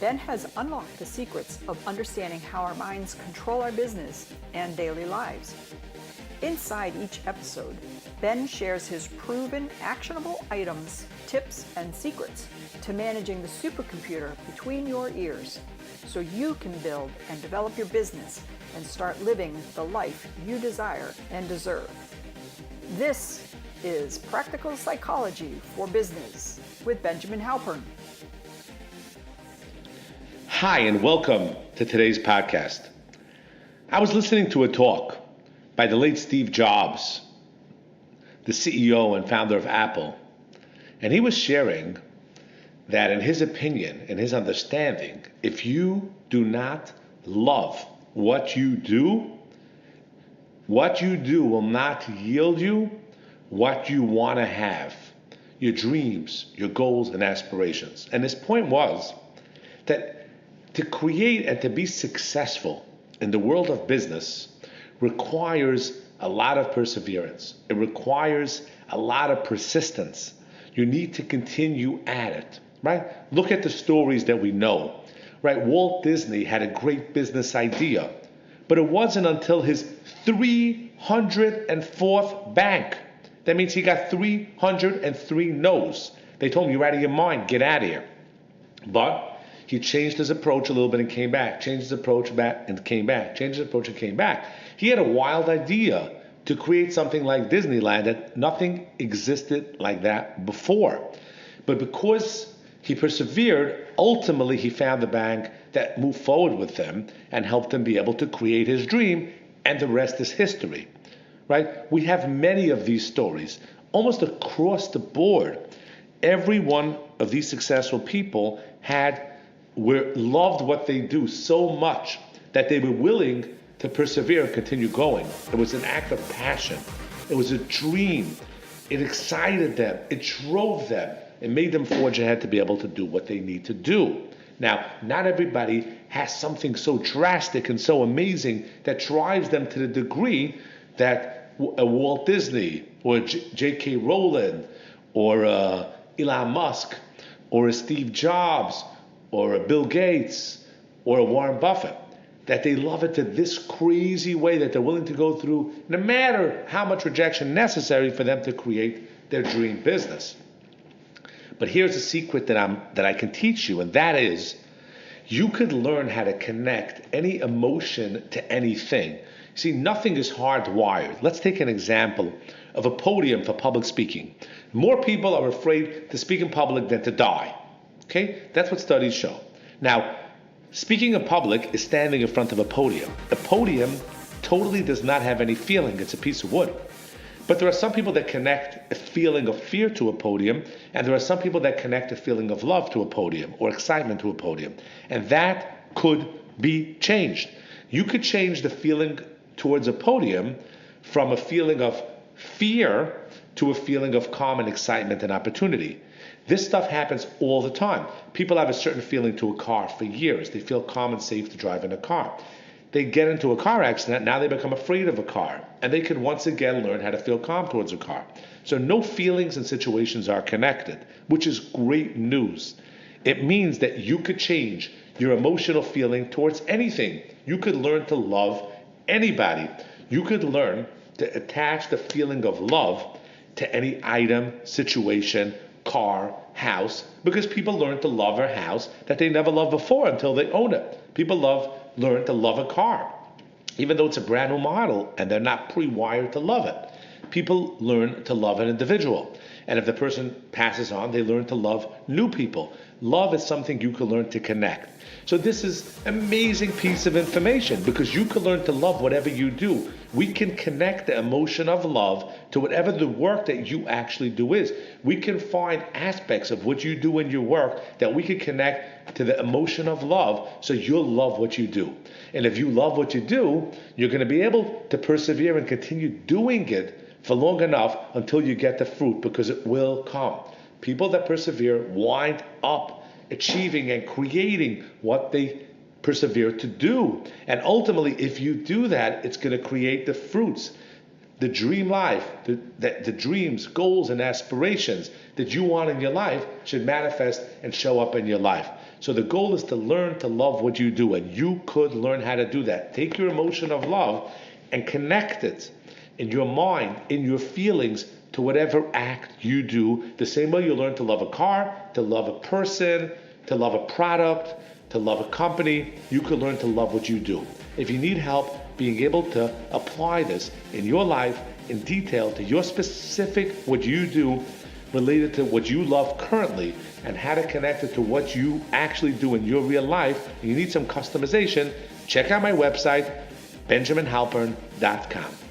Ben has unlocked the secrets of understanding how our minds control our business and daily lives. Inside each episode, Ben shares his proven, actionable items, tips, and secrets to managing the supercomputer between your ears so you can build and develop your business and start living the life you desire and deserve. This is Practical Psychology for Business with Benjamin Halpern. Hi, and welcome to today's podcast. I was listening to a talk by the late Steve Jobs, the CEO and founder of Apple, and he was sharing that in his opinion, in his understanding, if you do not love what you do will not yield you what you want to have, your dreams, your goals, and aspirations. And his point was that to create and to be successful in the world of business requires a lot of perseverance. It requires a lot of persistence. You need to continue at it, right? Look at the stories that we know, right? Walt Disney had a great business idea, but it wasn't until his 304th bank. That means he got 303 no's. They told him, you're out of your mind, get out of here. But he changed his approach a little bit and came back, changed his approach back and came back, changed his approach and came back. He had a wild idea to create something like Disneyland that nothing existed like that before. But because he persevered, ultimately he found the bank that moved forward with him and helped him be able to create his dream, and the rest is history, right? We have many of these stories almost across the board. Every one of these successful people loved what they do so much that they were willing to persevere and continue going. It was an act of passion. It was a dream. It excited them. It drove them. It made them forge ahead to be able to do what they need to do. Now, not everybody has something so drastic and so amazing that drives them to the degree that a Walt Disney or J.K. Rowling or Elon Musk or a Steve Jobs or a Bill Gates or a Warren Buffett, that they love it to this crazy way that they're willing to go through no matter how much rejection necessary for them to create their dream business. But here's a secret that I can teach you, and that is you could learn how to connect any emotion to anything. See, nothing is hardwired. Let's take an example of a podium for public speaking. More people are afraid to speak in public than to die. Okay? That's what studies show. Now, speaking in public is standing in front of a podium. A podium totally does not have any feeling. It's a piece of wood. But there are some people that connect a feeling of fear to a podium, and there are some people that connect a feeling of love to a podium or excitement to a podium. And that could be changed. You could change the feeling towards a podium from a feeling of fear to a feeling of calm and excitement and opportunity. This stuff happens all the time. People have a certain feeling to a car for years. They feel calm and safe to drive in a car. They get into a car accident, now they become afraid of a car. And they can once again learn how to feel calm towards a car. So no feelings and situations are connected, which is great news. It means that you could change your emotional feeling towards anything. You could learn to love anybody. You could learn to attach the feeling of love to any item, situation, car, house, because people learn to love a house that they never loved before until they own it. People learn to love a car, even though it's a brand new model and they're not pre-wired to love it. People learn to love an individual. And if the person passes on, they learn to love new people. Love is something you can learn to connect. So this is an amazing piece of information because you can learn to love whatever you do. We can connect the emotion of love to whatever the work that you actually do is. We can find aspects of what you do in your work that we can connect to the emotion of love so you'll love what you do. And if you love what you do, you're going to be able to persevere and continue doing it for long enough until you get the fruit, because it will come. People that persevere wind up achieving and creating what they persevere to do. And ultimately, if you do that, it's going to create the fruits, the dream life, the dreams, goals, and aspirations that you want in your life should manifest and show up in your life. So the goal is to learn to love what you do, and you could learn how to do that. Take your emotion of love and connect it in your mind, in your feelings, to whatever act you do. The same way you learn to love a car, to love a person, to love a product, to love a company, you could learn to love what you do. If you need help being able to apply this in your life in detail to your specific what you do related to what you love currently and how to connect it to what you actually do in your real life, and you need some customization, check out my website, benjaminhalpern.com.